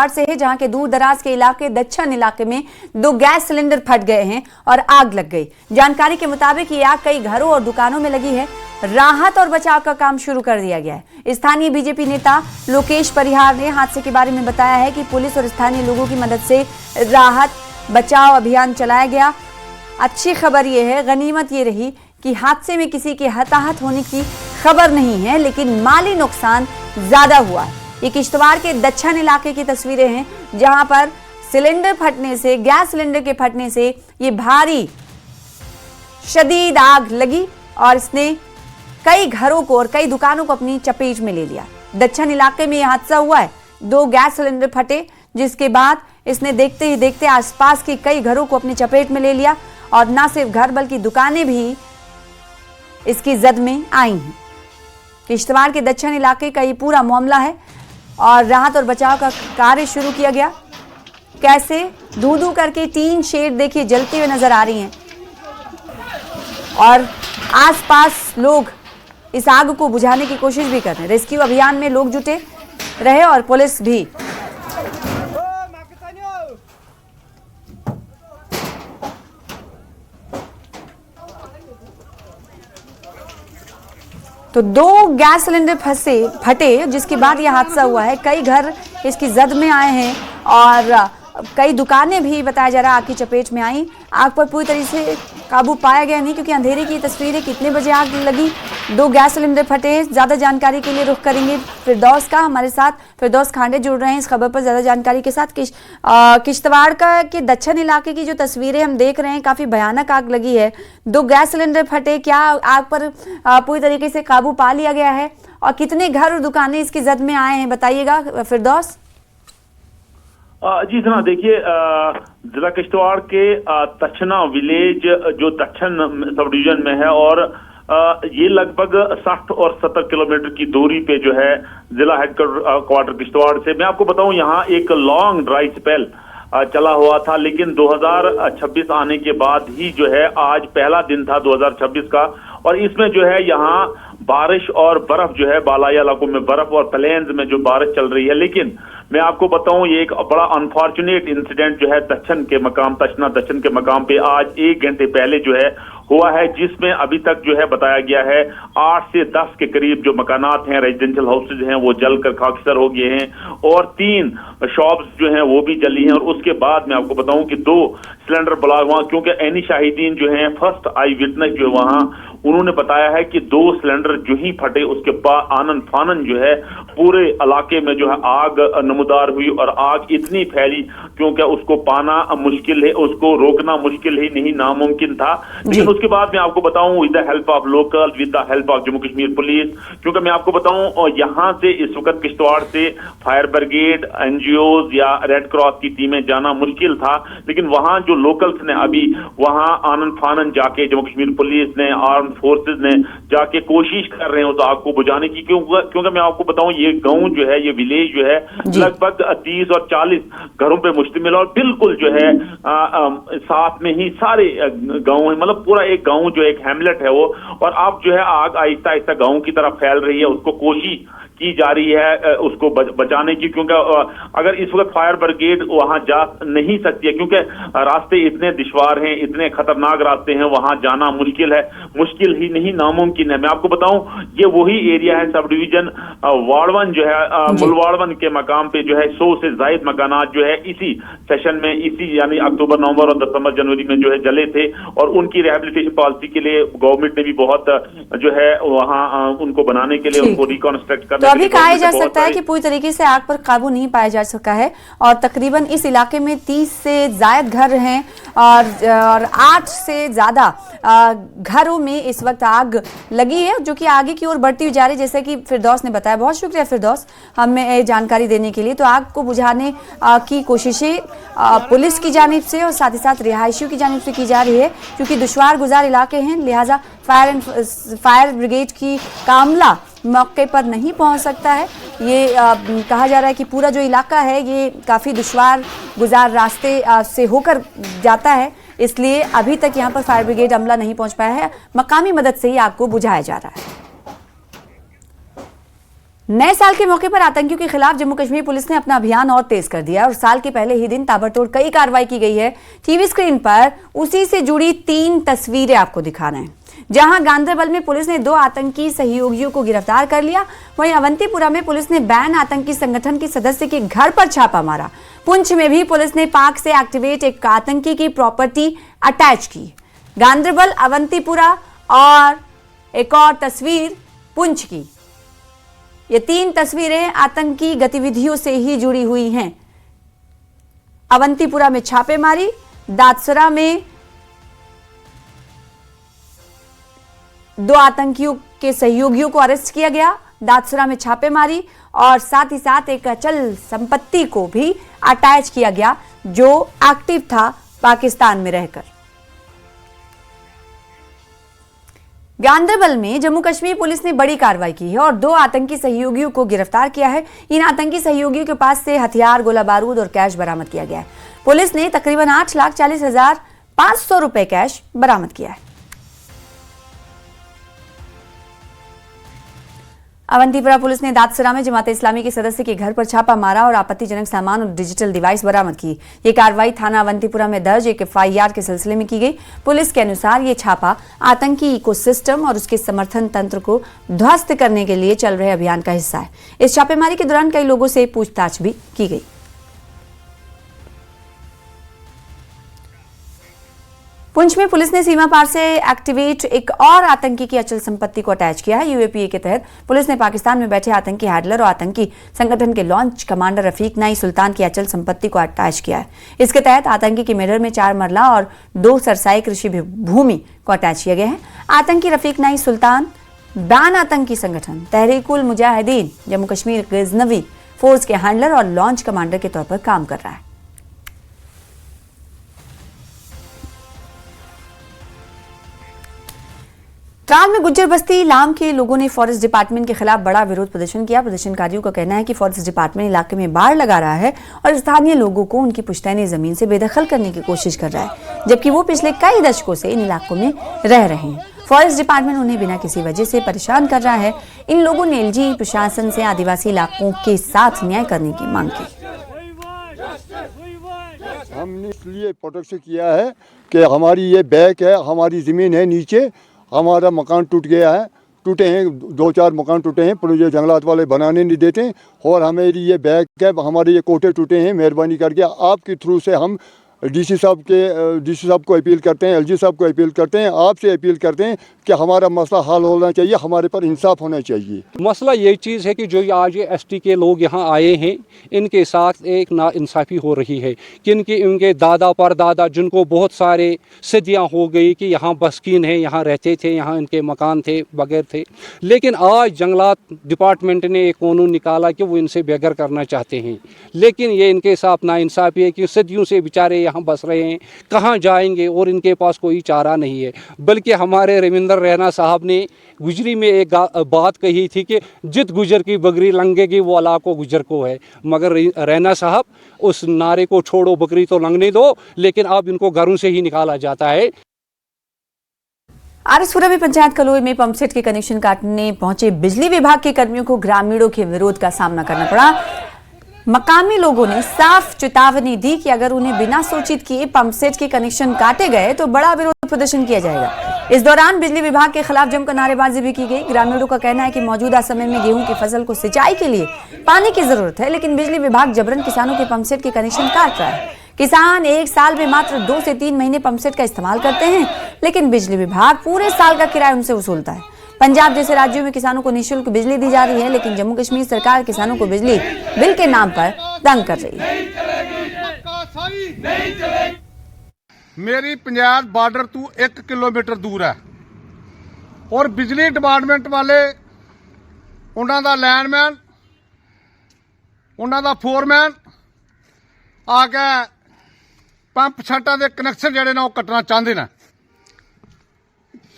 से है, जहां के दूर दराज के इलाके दच्छन इलाके में 2 गैस सिलेंडर फट गए हैं और आग लग गई। जानकारी के मुताबिक ये आग कई घरों और दुकानों में लगी है। राहत और बचाव का काम शुरू कर दिया गया है। स्थानीय बीजेपी नेता लोकेश परिहार ने हादसे के बारे में बताया है कि पुलिस और स्थानीय लोगों की मदद से राहत बचाव अभियान चलाया गया। अच्छी खबर यह है, गनीमत ये रही कि हादसे में किसी के हताहत होने की खबर नहीं है, लेकिन माली नुकसान ज्यादा हुआ है। ये किश्तवाड़ के दच्छन इलाके की तस्वीरें हैं, जहां पर सिलेंडर फटने से, गैस सिलेंडर के फटने से ये भारी शदीद आग लगी और इसने कई घरों को और कई दुकानों को अपनी चपेट में ले लिया। दच्छन इलाके में यह हादसा हुआ है, 2 गैस सिलेंडर फटे, जिसके बाद इसने देखते ही देखते आसपास के कई घरों को अपनी चपेट में ले लिया और न सिर्फ घर बल्कि दुकानें भी इसकी जद में आई हैं। किश्तवाड़ के दच्छन इलाके का ये पूरा मामला है और राहत और बचाव का कार्य शुरू किया गया। कैसे धू-धू करके 3 शेड देखिए जलते हुए नजर आ रही हैं और आसपास लोग इस आग को बुझाने की कोशिश भी कर रहे हैं। रेस्क्यू अभियान में लोग जुटे रहे और पुलिस भी। तो 2 गैस सिलेंडर फटे, जिसके बाद यह हादसा हुआ है। कई घर इसकी जद में आए हैं और कई दुकानें भी बताया जा रहा है आग की चपेट में आई। आग पर पूरी तरीके से काबू पाया गया नहीं, क्योंकि अंधेरे की तस्वीरें, कितने बजे आग लगी, 2 गैस सिलेंडर फटे। ज्यादा जानकारी के लिए रुख करेंगे फिरदौस का। हमारे साथ फिरदौस खांडे जुड़ रहे हैं इस खबर पर ज्यादा जानकारी के साथ। किश्तवाड़ का के दच्छन इलाके की जो तस्वीरें हम देख रहे हैं, काफी भयानक आग लगी है, 2 गैस सिलेंडर फटे। क्या आग पर पूरी तरीके से काबू पा लिया गया है और कितने घर और दुकानें इसकी जद में आए हैं, बताइएगा फिरदौस। जी जना, देखिए जिला किश्तवाड़ के तछना विलेज जो दच्छन सब डिवीजन में है और ये लगभग 60 और 70 किलोमीटर की दूरी पे जो है जिला हेडक्वार्टर किश्तवाड़ से। मैं आपको बताऊं, यहाँ एक लॉन्ग ड्राई स्पेल चला हुआ था, लेकिन 2026 आने के बाद ही जो है आज पहला दिन था 2026 का, और इसमें जो है यहाँ बारिश और बर्फ जो है, बालाई इलाकों में बर्फ और प्लेन्स में जो बारिश चल रही है। लेकिन मैं आपको बताऊं, ये एक बड़ा अनफॉर्चुनेट इंसिडेंट जो है दच्छन के मकाम, तछना दच्छन के मकाम पे आज 1 घंटे पहले जो है हुआ है, जिसमें अभी तक जो है बताया गया है 8 से 10 के करीब जो मकानात हैं, रेजिडेंशियल हाउसेज हैं, वो जलकर खाकसर हो गए हैं और 3 शॉप्स जो हैं वो भी जली हैं। और उसके बाद मैं आपको बताऊं कि 2 सिलेंडर बला वहां, क्योंकि एनी शाहिदीन जो हैं, फर्स्ट आई विटनेस जो वहां, उन्होंने बताया है कि 2 सिलेंडर जो ही फटे, उसके बाद आनन फानन जो है पूरे इलाके में जो है आग नमूदार हुई और आग इतनी फैली क्योंकि उसको पाना मुश्किल है, उसको रोकना मुश्किल ही नहीं, नामुमकिन था। लेकिन उसके बाद मैं आपको बताऊं, with the help of local, with the help of Jammu Kashmir police, क्योंकि मैं आपको बताऊं यहाँ से इस वक्त किश्तवाड़ से फायर ब्रिगेड, एनजीओज या रेड क्रॉस की टीमें जाना मुश्किल था, लेकिन वहां जो लोकल्स ने अभी वहां आनन फानन जाके, जम्मू कश्मीर पुलिस ने, आर्म फोर्सेज ने जाके कोशिश कर रहे हैं उस आग को बुझाने की। क्योंकि मैं आपको बताऊं, ये गांव जो है, ये विलेज जो है लगभग 30 और 40 घरों पे मुश्तमिल और बिल्कुल जो है साथ में ही सारे गांव है, मतलब पूरा एक गांव जो एक हैमलेट है वो। और अब जो है आग आहिस्ता आहिस्ता गांव की तरफ फैल रही है, उसको कोशिश की जा रही है उसको बचाने की, क्योंकि अगर इस वक्त फायर ब्रिगेड वहां जा नहीं सकती है, क्योंकि रास्ते इतने दुश्वार हैं, इतने खतरनाक रास्ते हैं, वहां जाना मुश्किल है, मुश्किल ही नहीं नामुमकिन है। मैं आपको बताऊं, ये वही एरिया है, सब डिवीजन वाड़वन जो है, मुलवाड़वन के मकाम पे जो है 100 से ज्यादा मकानात जो है इसी सेशन में, इसी यानी अक्टूबर, नवंबर और दिसंबर, जनवरी में जो है जले थे, और उनकी रिहेबिलिटेशन पॉलिसी के लिए गवर्नमेंट ने भी बहुत जो है वहां उनको बनाने के लिए, उनको रिकॉन्स्ट्रक्ट करने। तो अभी कहा जा सकता है कि पूरी तरीके से आग पर काबू नहीं पाया जा सका है और तकरीबन इस इलाके में 30 से ज्यादा घर हैं और 8 से ज्यादा घरों में इस वक्त आग लगी है, जो कि आगे की ओर बढ़ती हुई जा रही है, जैसे कि फिरदौस ने बताया। बहुत शुक्रिया फिरदौस हमें जानकारी देने के लिए। तो आग को बुझाने की कोशिशें पुलिस की जानिब से और साथ ही साथ रिहायशियों की जानिब से की जा रही है, क्योंकि दुश्वार गुजार इलाके हैं, लिहाजा फायर ब्रिगेड की कामला मौके पर नहीं पहुंच सकता है। ये कहा जा रहा है कि पूरा जो इलाका है ये काफ़ी दुश्वार गुजार रास्ते से होकर जाता है, इसलिए अभी तक यहाँ पर फायर ब्रिगेड अमला नहीं पहुंच पाया है। मकामी मदद से ही आग को बुझाया जा रहा है। नए साल के मौके पर आतंकियों के खिलाफ जम्मू कश्मीर पुलिस ने अपना अभियान और तेज कर दिया और साल के पहले ही दिन ताबड़तोड़ कई कार्रवाई की गई है। टीवी स्क्रीन पर उसी से जुड़ी 3 तस्वीरें आपको दिखा रहे हैं। जहां गांधरबल में पुलिस ने 2 आतंकी सहयोगियों को गिरफ्तार कर लिया, वहीं अवंतीपुरा में पुलिस ने बैन आतंकी संगठन के सदस्य के घर पर छापा मारा। पुंछ में भी पुलिस ने पाक से एक्टिवेट एक आतंकी की प्रॉपर्टी अटैच की। गांधरबल, अवंतीपुरा और एक और तस्वीर पुंछ की। ये 3 तस्वीरें आतंकी गतिविधियों से ही जुड़ी हुई हैं। अवंतीपुरा में छापेमारी, दादसरा में 2 आतंकियों के सहयोगियों को अरेस्ट किया गया, दादसरा में छापेमारी और साथ ही साथ एक अचल संपत्ति को भी अटैच किया गया जो एक्टिव था पाकिस्तान में रहकर। गांधरबल में जम्मू कश्मीर पुलिस ने बड़ी कार्रवाई की है और 2 आतंकी सहयोगियों को गिरफ्तार किया है। इन आतंकी सहयोगियों के पास से हथियार, गोला बारूद और कैश बरामद किया गया है। पुलिस ने तकरीबन 8,40,500 रुपए कैश बरामद किया है। अवंतीपुरा पुलिस ने दादसरा में जमात इस्लामी के सदस्य के घर पर छापा मारा और आपत्तिजनक सामान और डिजिटल डिवाइस बरामद की। ये कार्रवाई थाना अवंतीपुरा में दर्ज एक FIR के सिलसिले में की गई। पुलिस के अनुसार ये छापा आतंकी इकोसिस्टम और उसके समर्थन तंत्र को ध्वस्त करने के लिए चल रहे अभियान का हिस्सा है। इस छापेमारी के दौरान कई लोगों से पूछताछ भी की गई। पुंछ में पुलिस ने सीमा पार से एक्टिवेट एक और आतंकी की अचल संपत्ति को अटैच किया है। UAPA के तहत पुलिस ने पाकिस्तान में बैठे आतंकी हैडलर और आतंकी संगठन के लॉन्च कमांडर रफीक नाई सुल्तान की अचल संपत्ति को अटैच किया है। इसके तहत आतंकी के मेडर में 4 मरला और 2 सरसाई कृषि भूमि को अटैच किया गया है। आतंकी रफीक नाई सुल्तान बैन आतंकी संगठन तहरीकुल मुजाहिदीन जम्मू कश्मीर गजनवी फोर्स के हैंडलर और लॉन्च कमांडर के तौर पर काम कर रहा है। त्राल में गुज्जर बस्ती लाम के लोगों ने फॉरेस्ट डिपार्टमेंट के खिलाफ बड़ा विरोध प्रदर्शन किया। प्रदर्शनकारियों का कहना है कि फॉरेस्ट डिपार्टमेंट इलाके में बाड़ लगा रहा है और स्थानीय लोगों को उनकी पुश्तैनी जमीन से बेदखल करने की कोशिश कर रहा है, जबकि वो पिछले कई दशकों से इन इलाकों में रह रहे हैं। फॉरेस्ट डिपार्टमेंट उन्हें बिना किसी वजह से परेशान कर रहा है। इन लोगों ने LG प्रशासन से आदिवासी इलाकों के साथ न्याय करने की मांग की। हमने इसलिए प्रोटेक्शन किया है कि हमारी ये बैक है, हमारी ज़मीन है, नीचे हमारा मकान टूट गया है, टूटे हैं 2-4 मकान टूटे हैं, पर ये जंगलात वाले बनाने नहीं देते और हमारी ये बैक है, हमारे ये कोठे टूटे हैं। मेहरबानी करके आपके थ्रू से हम DC साहब को अपील करते हैं, LG साहब को अपील करते हैं, आपसे अपील करते हैं कि हमारा मसला हल होना चाहिए, हमारे पर इंसाफ होना चाहिए। मसला ये चीज़ है कि जो आज ये ST के लोग यहाँ आए हैं, इनके साथ एक नाइंसाफ़ी हो रही है कि इनके दादा परदादा जिनको बहुत सारे सदियाँ हो गई कि यहाँ बस्कीन है, यहाँ रहते थे, यहाँ इनके मकान थे, बगैर थे, लेकिन आज जंगलात डिपार्टमेंट ने एक कानून निकाला कि वो इनसे बेघर करना चाहते हैं। लेकिन ये इनके साथ नाइंसाफ़ी है कि सदियों से बेचारे यहाँ बस रहे हैं, कहाँ जाएंगे और इनके पास कोई चारा नहीं है। बल्कि हमारे रविंद्र रैना साहब ने गुजरी में एक बात कही थी कि जित गुजर की बकरी लंगेगी वो अला को गुजर को है, मगर रैना साहब उस नारे को छोड़ो, बकरी तो लंगने दो, लेकिन अब इनको घरों से ही निकाला जाता है। आरएसपुरा में पंचायत कलोई में पंपसेट के कनेक्शन काटने पहुंचे बिजली विभाग के कर्मियों को ग्रामीणों के विरोध का सामना करना पड़ा। मकामी लोगों ने साफ चेतावनी दी कि अगर उन्हें बिना सूचित किए पंपसेट के कनेक्शन काटे गए तो बड़ा विरोध प्रदर्शन किया जाएगा। इस दौरान बिजली विभाग के खिलाफ जमकर नारेबाजी भी की गई। ग्रामीणों का कहना है कि मौजूदा समय में गेहूं की फसल को सिंचाई के लिए पानी की जरूरत है, लेकिन बिजली विभाग जबरन किसानों के पंपसेट के कनेक्शन काट रहा है। किसान एक साल में मात्र 2 से 3 महीने पंपसेट का इस्तेमाल करते हैं, लेकिन बिजली विभाग पूरे साल का किराया उनसे वसूलता है। पंजाब जैसे राज्यों में किसानों को निःशुल्क बिजली दी जा रही है, लेकिन जम्मू कश्मीर सरकार किसानों को बिजली बिल के नाम पर तंग कर रही है। मेरी पंजाब बार्डर तू 1 किलोमीटर दूर है और बिजली डिपार्टमेंट वाले उन्हों का लैंडमैन, उन्हों का फोरमैन आके पंप छट्टा के कनैक्शन जोड़े ने कटना चाहते हैं।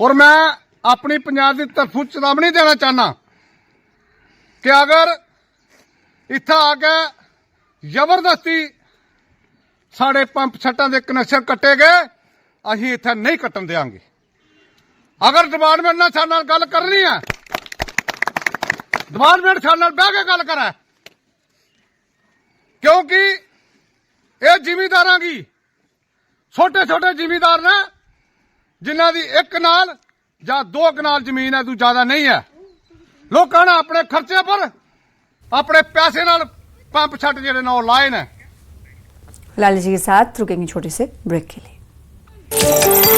और मैं अपनी पंजाब की तरफों चेतावनी देना चाहना कि अगर इत्थे आके जबरदस्ती साढ़े पंप छट्टा के कनैक्शन कट्टे गए, असीं इत्थे नहीं कट्टन देंगे। अगर डिपार्टमेंट ने साडे नाल गल करनी है डिपार्टमेंट साडे नाल बैठ के गल करे, क्योंकि ये जिमीदारां की छोटे छोटे जिमीदार ने जिन्हां दी एक कनाल या 2 कनाल जमीन है, तू ज्यादा नहीं है। लोगों ने अपने खर्चे पर अपने पैसे नाल पंप छट जेडे ने लाए ने। लाली जी के साथ रुकेंगे छोटे से ब्रेक के लिए।